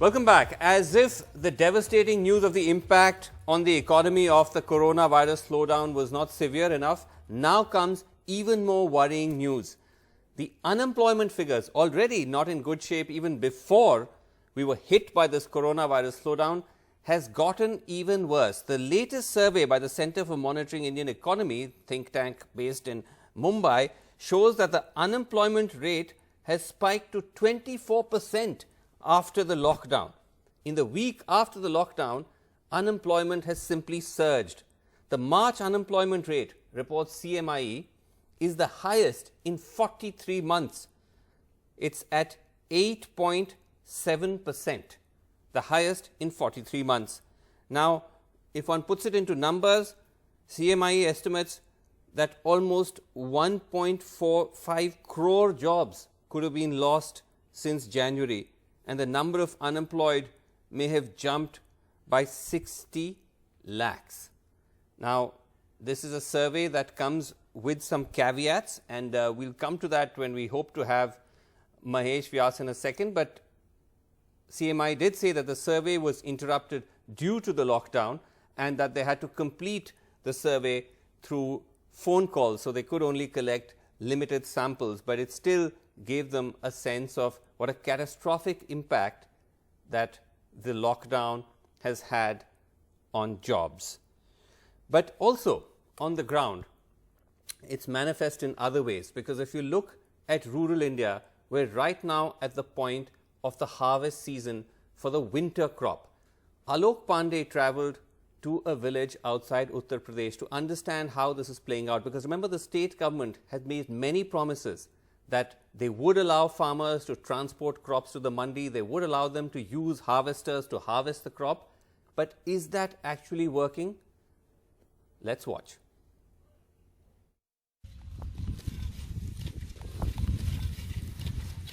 Welcome back. As if the devastating news of the impact on the economy of the coronavirus slowdown was not severe enough, now comes even more worrying news. The unemployment figures, already not in good shape even before we were hit by this coronavirus slowdown, has gotten even worse. The latest survey by the Center for Monitoring Indian Economy, think tank based in Mumbai, shows that the unemployment rate has spiked to 24% after the lockdown. In the week after the lockdown, unemployment has simply surged. The March unemployment rate, reports CMIE, is the highest in 43 months. It's at 8.7%, the highest in 43 months. Now, if one puts it into numbers, CMIE estimates that almost 1.45 crore jobs could have been lost since January, and the number of unemployed may have jumped by 60 lakhs. Now, this is a survey that comes with some caveats, and we'll come to that when we hope to have Mahesh Vyas in a second. But CMI did say that the survey was interrupted due to the lockdown and that they had to complete the survey through phone calls, so they could only collect limited samples, but it still gave them a sense of what a catastrophic impact that the lockdown has had on jobs. But also on the ground, it's manifest in other ways, because if you look at rural India, we're right now at the point of the harvest season for the winter crop. Alok Pandey travelled to a village outside Uttar Pradesh to understand how this is playing out, because remember, the state government had made many promises that they would allow farmers to transport crops to the mandi, they would allow them to use harvesters to harvest the crop. But is that actually working? Let's watch.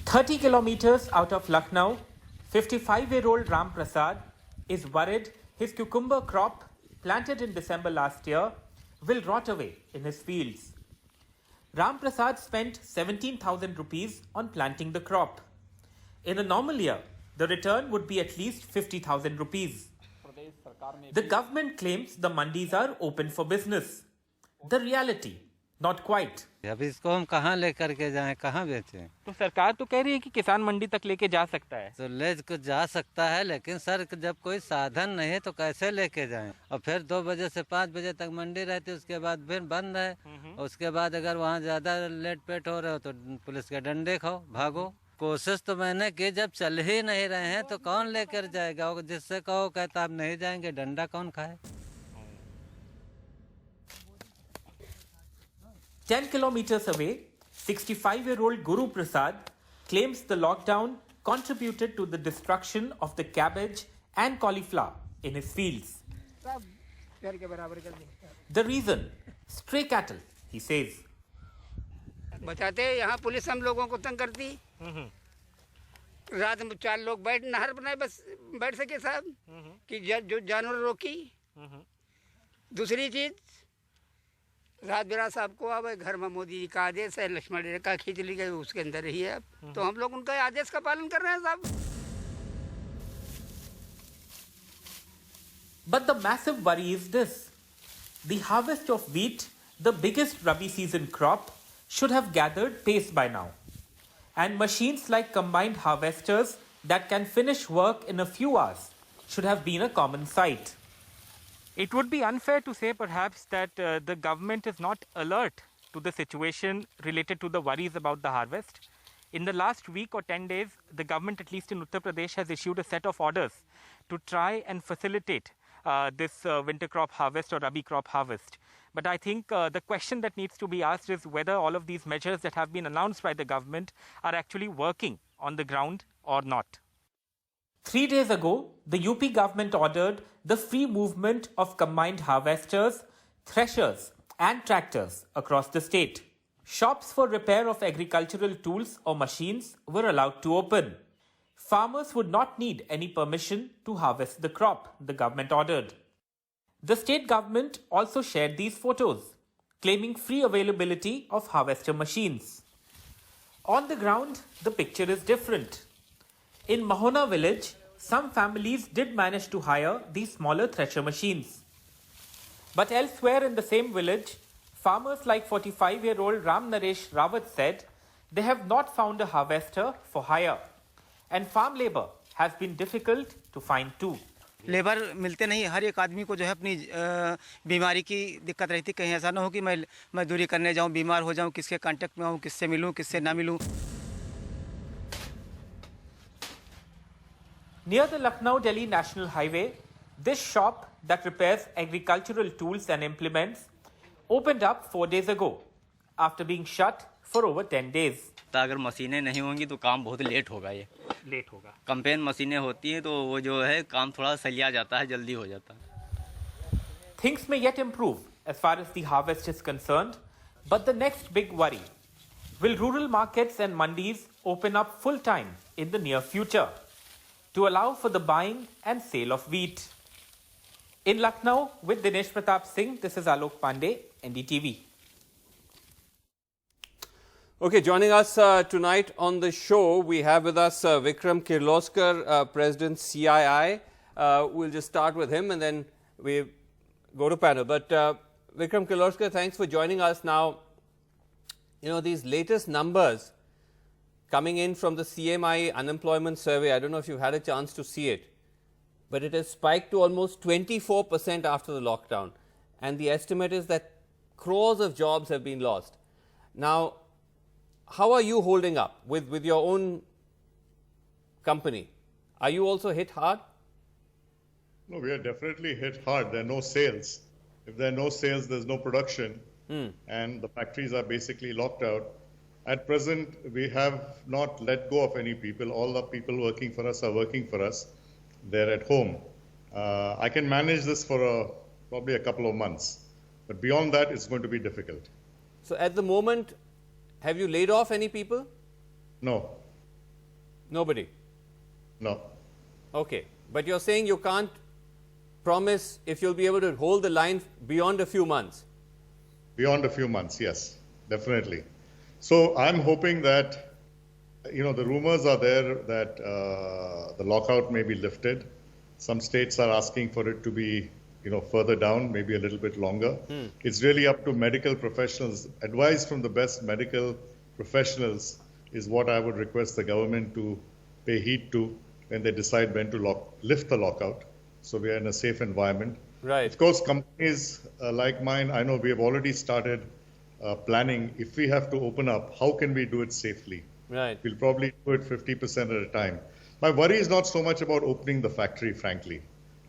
30 kilometers out of Lucknow, 55-year-old Ram Prasad is worried his cucumber crop, planted in December last year, will rot away in his fields. Ram Prasad spent 17,000 rupees on planting the crop. In a normal year, the return would be at least 50,000 rupees. The government claims the mandis are open for business. The reality, not quite. अब इसको हम कहाँ लेकर के जाएं, कहाँ बेचें? तो सरकार तो कह रही है कि किसान मंडी तक लेके जा सकता है। तो ले को जा सकता है, लेकिन सर जब कोई साधन नहीं है तो कैसे लेके जाएं? और फिर 2 बजे से 5 बजे तक मंडी रहती है, उसके बाद फिर बंद है। उसके बाद अगर वहाँ ज़्यादा लेट पेट हो रहे हो तो पुलिस के डंडे खाओ, भागो। कोशिश तो मैंने की, जब चल ही नहीं रहे हैं तो कौन लेकर जाएगा? जिससे कहो कहता आप नहीं जाएंगे, डंडा कौन खाए? 10 kilometers away, 65-year-old Guru Prasad claims the lockdown contributed to the destruction of the cabbage and cauliflower in his fields. The reason? Stray cattle, he says. बताते यहाँ पुलिस हम लोगों को तंग करती, रात में 4 लोग बैठ नहर बनाए बस बैठ सके साहब कि जो जानवर रोकी। दूसरी चीज, रात बिरा साहब को अब घर में मोदी जी का आदेश है, लक्ष्मण रेखा खींच ली गई, उसके अंदर ही है, तो हम लोग उनका आदेश का पालन कर रहे हैं साहब। But the massive worry is this: the harvest of wheat, the biggest Rabi season crop, should have gathered pace by now, and machines like combined harvesters that can finish work in a few hours should have been a common sight. It would be unfair to say perhaps that the government is not alert to the situation related to the worries about the harvest. In the last week or 10 days, the government, at least in Uttar Pradesh, has issued a set of orders to try and facilitate this winter crop harvest or Rabi crop harvest. But I think the question that needs to be asked is whether all of these measures that have been announced by the government are actually working on the ground or not. 3 days ago, the UP government ordered the free movement of combined harvesters, threshers and tractors across the state. Shops for repair of agricultural tools or machines were allowed to open. Farmers would not need any permission to harvest the crop, the government ordered. The state government also shared these photos, claiming free availability of harvester machines. On the ground, the picture is different. In Mahona village, some families did manage to hire these smaller thresher machines. But elsewhere in the same village, farmers like 45-year-old Ram Naresh Rawat said they have not found a harvester for hire, and farm labor has been difficult to find too. Labour मिलते नहीं, हर एक आदमी को जो है अपनी बीमारी की दिक्कत रहती, कहीं ऐसा ना हो कि मैं मजदूरी करने जाऊं, बीमार हो जाऊं, किसके कांटेक्ट में आऊं, किससे मिलूं, किससे ना मिलूं. Near the Lucknow-Delhi National Highway, this shop that repairs agricultural tools and implements opened up 4 days ago after being shut for over 10 days. अगर मशीनें नहीं होंगी तो काम बहुत लेट होगा. ये लेट होगा. कंपेन मशीनें होती हैं तो वो जो है काम थोड़ा सलिया जाता है, जल्दी हो जाता है. Things may yet improve as far as the harvest is concerned, but the next big worry: will rural markets and mandis open up full time in the near future to allow for the buying and sale of wheat? In Lucknow with Dinesh Pratap Singh, this is Alok Pandey, NDTV. Okay, joining us tonight on the show, we have with us Vikram Kirloskar, President CII. We'll just start with him and then we go to panel. But Vikram Kirloskar, thanks for joining us. Now, you know, these latest numbers coming in from the CMI unemployment survey, I don't know if you've had a chance to see it, but it has spiked to almost 24% after the lockdown. And the estimate is that crores of jobs have been lost. Now, how are you holding up with your own company? Are you also hit hard? No, we are definitely hit hard. There are no sales. If there are no sales, there's no production. And the factories are basically locked out. At present, we have not let go of any people. All the people working for us are working for us. They're at home. I can manage this for probably a couple of months. But beyond that, it's going to be difficult. So at the moment, have you laid off any people? No. Nobody? No. Okay. But you're saying you can't promise if you'll be able to hold the line beyond a few months? Beyond a few months, yes, definitely. So I'm hoping that, you know, the rumors are there that the lockout may be lifted. Some states are asking for it to be, you know, further down, maybe a little bit longer. It's really up to medical professionals. Advice from the best medical professionals is what I would request the government to pay heed to when they decide when to lift the lockout, so we are in a safe environment. Right. Of course, companies like mine, I know we have already started planning. If we have to open up, how can we do it safely? Right. We'll probably do it 50% at a time. My worry is not so much about opening the factory, frankly.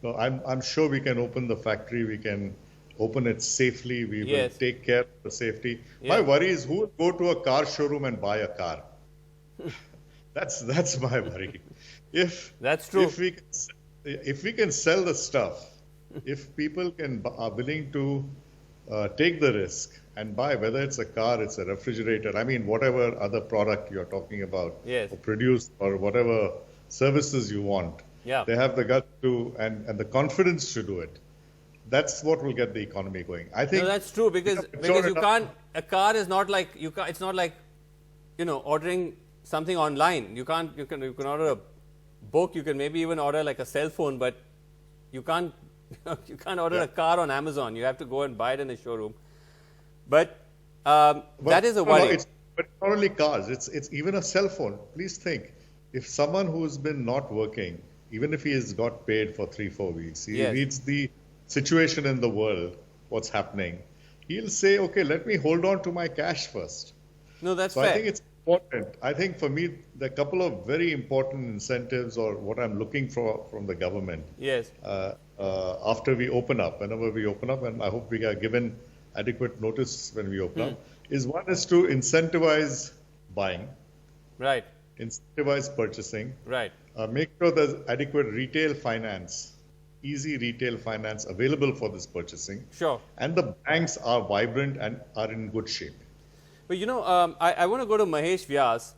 No, I'm sure we can open the factory, we can open it safely, we will take care of the safety. My worry is who will go to a car showroom and buy a car. That's my worry. That's true. If we can sell the stuff, if people are willing to take the risk and buy, whether it's a car, it's a refrigerator, I mean, whatever other product you're talking about, or produce, or whatever services you want, they have the guts to and the confidence to do it. That's what will get the economy going. I think. No, that's true because you can't. A car is not like you. It's not like, you know, ordering something online. You can't. You can order a book. You can maybe even order like a cell phone, but you can't. You can't order a car on Amazon. You have to go and buy it in a showroom. But that is a worry. But not only cars. It's even a cell phone. Please think, if someone who's been not working, even if he has got paid for 3-4 weeks, he reads the situation in the world, what's happening, he'll say, okay, let me hold on to my cash first. No, that's so fair. I think it's important. I think for me, there are a couple of very important incentives or what I'm looking for from the government. Yes. After we open up, whenever we open up, and I hope we are given adequate notice when we open up, is one is to incentivize buying. Right. Incentivize purchasing. Right. Make sure there's adequate retail finance, easy retail finance available for this purchasing. Sure. And the banks are vibrant and are in good shape. But you know, I want to go to Mahesh Vyas,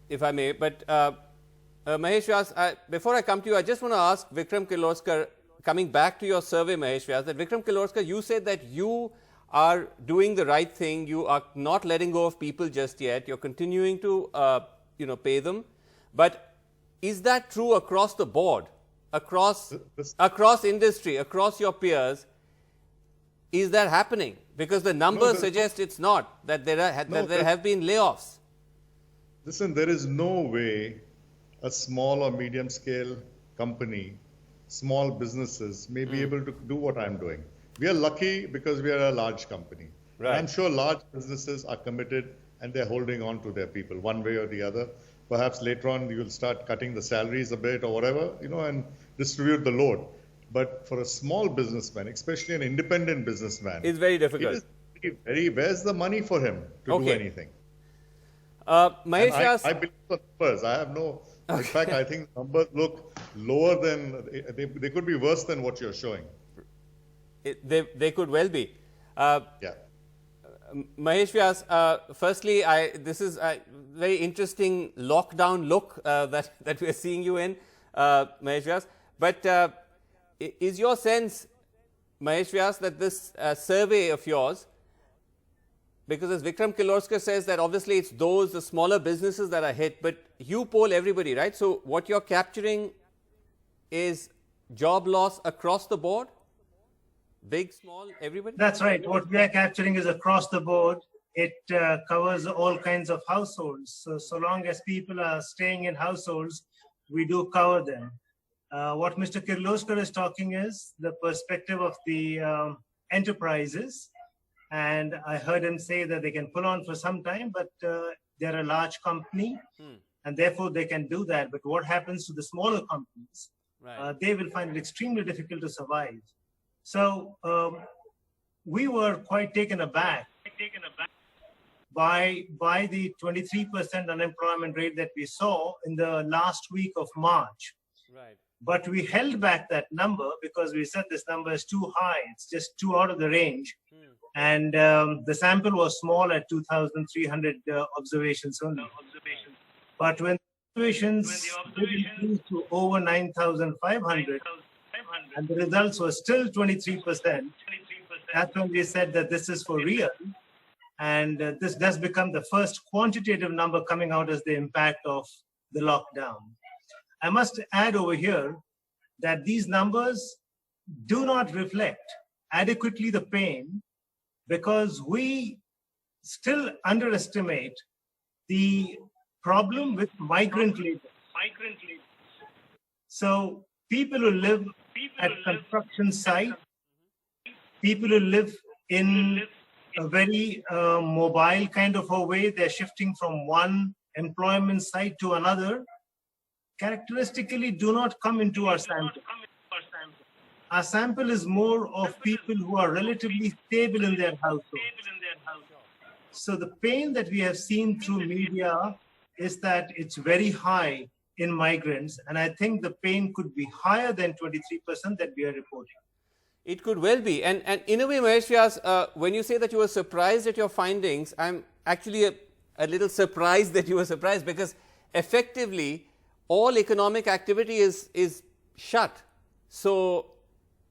if I may. But Mahesh Vyas, before I come to you, I just want to ask Vikram Kirloskar, coming back to your survey, Mahesh Vyas, that Vikram Kirloskar, you said that you are doing the right thing. You are not letting go of people just yet. You're continuing to, pay them. But is that true across the board, across industry, across your peers? Is that happening? Because the numbers suggest it's not, that there have been layoffs. Listen, there is no way a small or medium scale company, small businesses may be able to do what I'm doing. We are lucky because we are a large company. Right. I'm sure large businesses are committed and they're holding on to their people one way or the other. Perhaps later on you'll start cutting the salaries a bit or whatever, and distribute the load. But for a small businessman, especially an independent businessman, it's very difficult. Where's the money for him to do anything? Mahesh, I believe the numbers. I have no. In fact, I think numbers look lower than they could be worse than what you're showing. They could well be. Yeah. Mahesh Vyas, firstly, this is a very interesting lockdown look that we are seeing you in, Mahesh Vyas. But is your sense, Mahesh Vyas, that this survey of yours, because as Vikram Kirloskar says that obviously it's the smaller businesses that are hit, but you poll everybody, right? So what you're capturing is job loss across the board? Big, small, everybody? That's right. What we are capturing is across the board. It covers all kinds of households. So long as people are staying in households, we do cover them. What Mr. Kirloskar is talking is the perspective of the enterprises. And I heard him say that they can pull on for some time, but they're a large company and therefore they can do that. But what happens to the smaller companies? Right. They will find it extremely difficult to survive. So we were quite taken aback by the 23% unemployment rate that we saw in the last week of March. Right. But we held back that number because we said this number is too high. It's just too out of the range. And the sample was small at 2,300 observations only. But when observations increased to over 9,500, and the results were still 23%, that's when we said that this is for real. And this does become the first quantitative number coming out as the impact of the lockdown. I must add over here that these numbers do not reflect adequately the pain because we still underestimate the problem with migrant labor. So people who live at construction sites, people who live in a very mobile kind of a way, they're shifting from one employment site to another, characteristically do not come into our sample. Our sample is more of people who are relatively stable in their households. So the pain that we have seen through media is that it's very high in migrants, and I think the pain could be higher than 23% that we are reporting. It could well be. And in a way, Mahesh Vyas, when you say that you were surprised at your findings, I'm actually a little surprised that you were surprised because effectively all economic activity is shut. So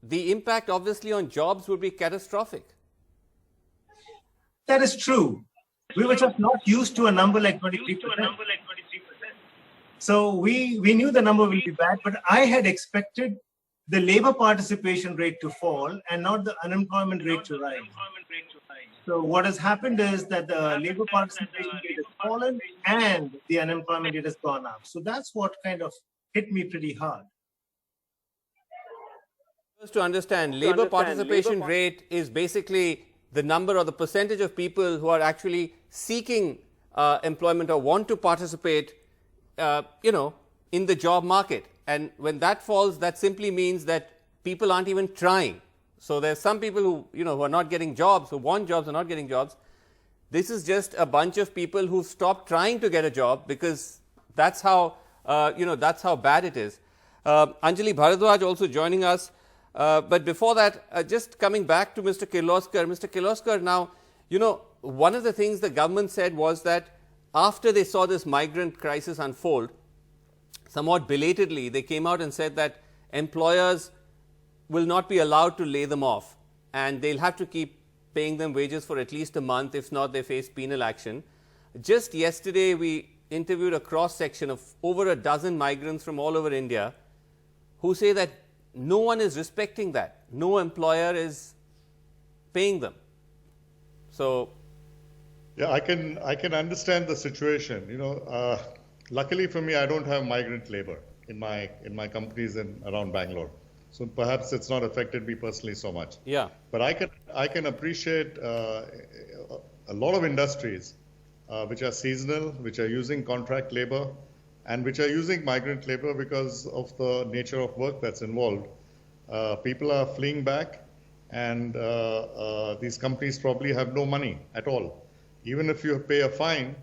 the impact obviously on jobs would be catastrophic. That is true. We were just not used to a number like 23%. So we knew the number will be bad, but I had expected the labor participation rate to fall and not the unemployment rate to rise. So what has happened is that the labor participation rate has fallen and the unemployment rate has gone up. So that's what kind of hit me pretty hard. To understand, labor participation rate is basically the number or the percentage of people who are actually seeking employment or want to participate, in the job market. And when that falls, that simply means that people aren't even trying. So there's some people who, who are not getting jobs, who want jobs and not getting jobs. This is just a bunch of people who stopped trying to get a job because that's how, that's how bad it is. Anjali Bharadwaj also joining us. But before that, just coming back to Mr. Kirloskar. Mr. Kirloskar, now, one of the things the government said was that after they saw this migrant crisis unfold, somewhat belatedly, they came out and said that employers will not be allowed to lay them off and they'll have to keep paying them wages for at least a month. If not, they face penal action. Just yesterday, we interviewed a cross section of over a dozen migrants from all over India who say that no one is respecting that. No employer is paying them. So, yeah, I can understand the situation. You know, luckily for me, I don't have migrant labor in my companies around Bangalore, so perhaps it's not affected me personally so much. Yeah. But I can appreciate a lot of industries which are seasonal, which are using contract labor, and which are using migrant labor because of the nature of work that's involved. People are fleeing back, and these companies probably have no money at all. Even if you pay a fine,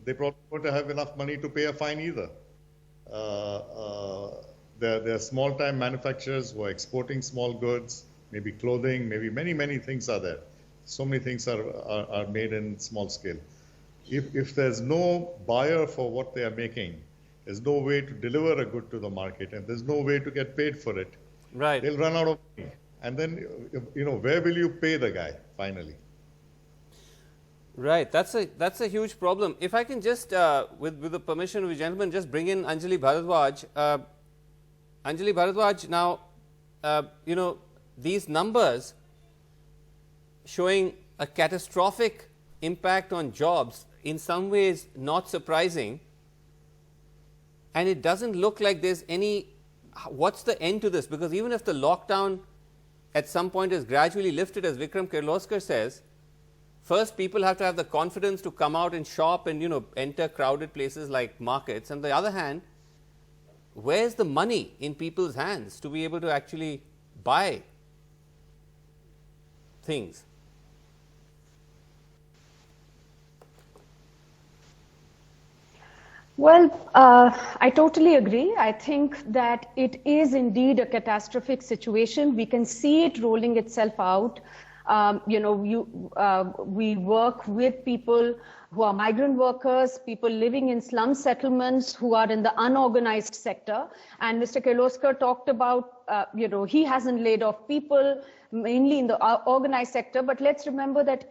they probably won't have enough money to pay a fine either. There are small-time manufacturers who are exporting small goods, maybe clothing, maybe many things are there. So many things are made in small scale. If there's no buyer for what they are making, there's no way to deliver a good to the market, and there's no way to get paid for it. right. They'll run out of money. And then, you know, where will you pay the guy finally? Right, that's a huge problem. If I can just, with the permission of the gentleman, just bring in Anjali Bharadwaj. Anjali Bharadwaj, now, you know, these numbers showing a catastrophic impact on jobs, in some ways not surprising, and it doesn't look like there's any, what's the end to this? Because even if the lockdown at some point is gradually lifted, as Vikram Kirloskar says, first, people have to have the confidence to come out and shop and, you know, enter crowded places like markets. On the other hand, where's the money in people's hands to be able to actually buy things? Well, I totally agree. I think that it is indeed a catastrophic situation. We can see it rolling itself out. You know, we work with people who are migrant workers, people living in slum settlements who are in the unorganized sector. And Mr. Kirloskar talked about, you know, he hasn't laid off people, mainly in the organized sector. But let's remember that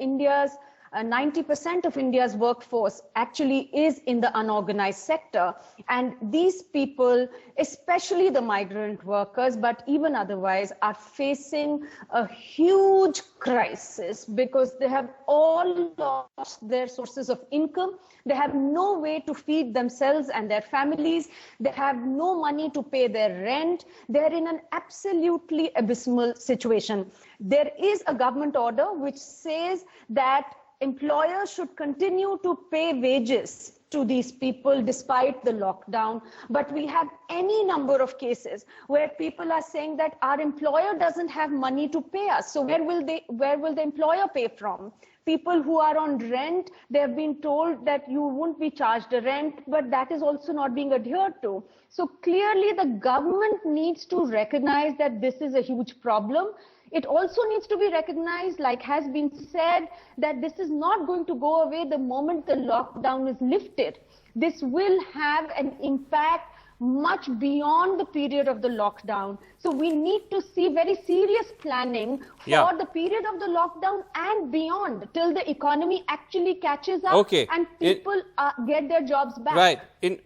90% of India's workforce actually is in the unorganized sector. And these people, especially the migrant workers, but even otherwise, are facing a huge crisis because they have all lost their sources of income. They have no way to feed themselves and their families. They have no money to pay their rent. They're in an absolutely abysmal situation. There is a government order which says that employers should continue to pay wages to these people despite the lockdown. But we have any number of cases where people are saying that our employer doesn't have money to pay us. So where will the employer pay from? People who are on rent, they have been told that you won't be charged a rent, but that is also not being adhered to. So clearly the government needs to recognize that this is a huge problem. It also needs to be recognized, like has been said, that this is not going to go away the moment the lockdown is lifted. This will have an impact much beyond the period of the lockdown. So we need to see very serious planning for the period of the lockdown and beyond, till the economy actually catches up and people get their jobs back. Right. In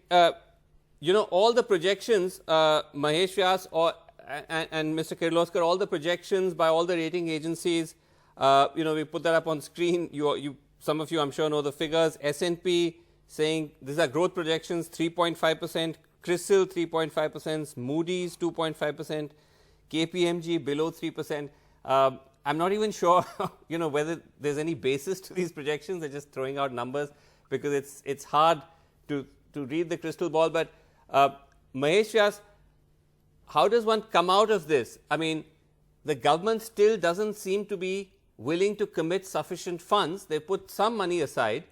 you know, all the projections, Mahesh Vyas and Mr. Kirloskar, all the projections by all the rating agencies, you know, we put that up on screen. Some of you, I'm sure, know the figures. S&P saying these are growth projections, 3.5%, CRISIL 3.5%, Moody's 2.5%, KPMG below 3%. I'm not even sure, you know, whether there's any basis to these projections. They're just throwing out numbers because it's hard to read the crystal ball. But Mahesh Vyas, how does one come out of this? I mean, the government still doesn't seem to be willing to commit sufficient funds. They put some money aside,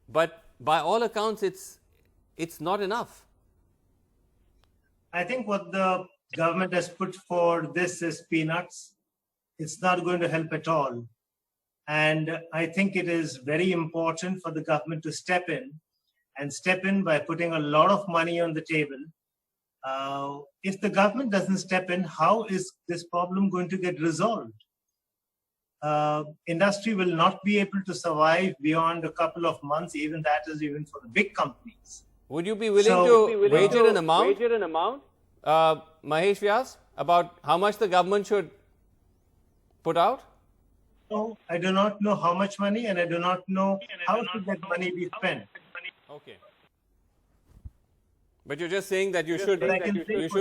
but by all accounts, it's not enough. I think what the government has put for this is peanuts. It's not going to help at all. And I think it is very important for the government to step in by putting a lot of money on the table. If the government doesn't step in, how is this problem going to get resolved? industry will not be able to survive beyond a couple of months. Even that is even for the big companies. Would you be willing to wager an amount? Mahesh Vyas, about how much the government should put out? No, I do not know how much money, and I do not know how should that money be spent. Okay. But you're just saying that you should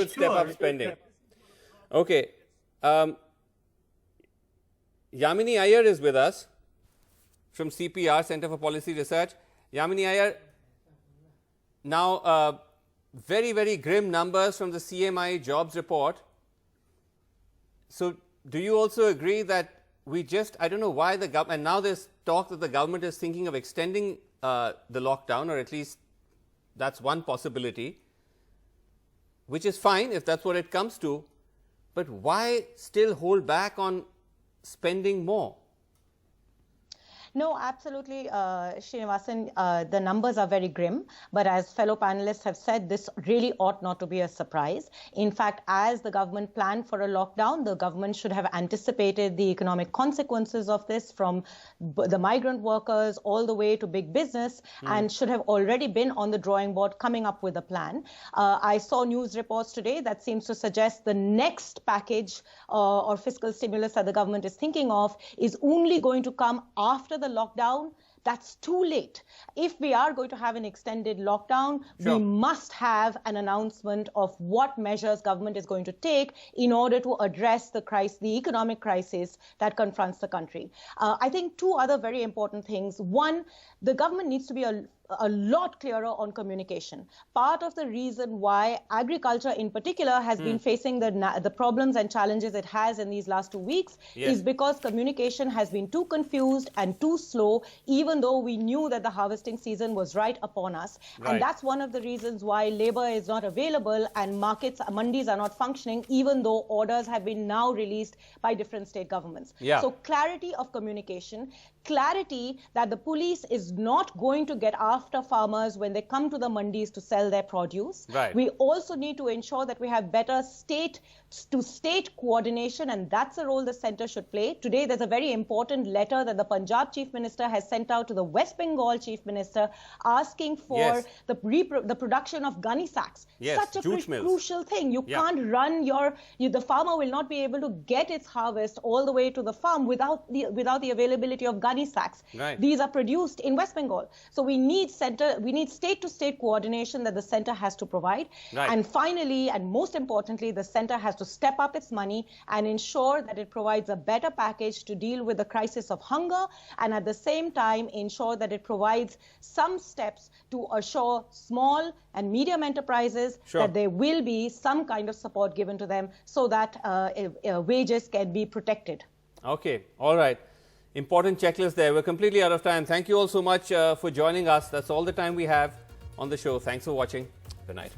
step sure. up spending. Okay. Yamini Iyer is with us from CPR, Center for Policy Research. Yamini Iyer, now very, very grim numbers from the CMI jobs report. So do you also agree that I don't know why the government, and now there's talk that the government is thinking of extending the lockdown, or at least that's one possibility, which is fine if that's what it comes to, but why still hold back on spending more? No, absolutely, Srinivasan, the numbers are very grim, but as fellow panelists have said, this really ought not to be a surprise. In fact, as the government planned for a lockdown, the government should have anticipated the economic consequences of this, from the migrant workers all the way to big business, and should have already been on the drawing board coming up with a plan. I saw news reports today that seems to suggest the next package or fiscal stimulus that the government is thinking of is only going to come after the lockdown. That's too late. If we are going to have an extended lockdown, we must have an announcement of what measures government is going to take in order to address the economic crisis that confronts the country. I think two other very important things. One, the government needs to be a lot clearer on communication. Part of the reason why agriculture in particular has been facing the problems and challenges it has in these last 2 weeks is because communication has been too confused and too slow, even though we knew that the harvesting season was right upon us. And that's one of the reasons why labor is not available and mandis are not functioning, even though orders have been now released by different state governments. So clarity of communication, clarity that the police is not going to get after farmers when they come to the mandis to sell their produce. We also need to ensure that we have better state-to-state coordination, and that's a role the centre should play. Today, there's a very important letter that the Punjab Chief Minister has sent out to the West Bengal Chief Minister asking for the production of gunny sacks. Such a crucial thing. You can't run the farmer will not be able to get its harvest all the way to the farm without the availability of gunny sacks. These are produced in West Bengal. So we need state-to-state coordination that the centre has to provide. And finally, and most importantly, the centre has to step up its money and ensure that it provides a better package to deal with the crisis of hunger, and at the same time ensure that it provides some steps to assure small and medium enterprises that there will be some kind of support given to them so that wages can be protected. Okay, all right. Important checklist there. We're completely out of time. Thank you all so much for joining us. That's all the time we have on the show. Thanks for watching. Good night.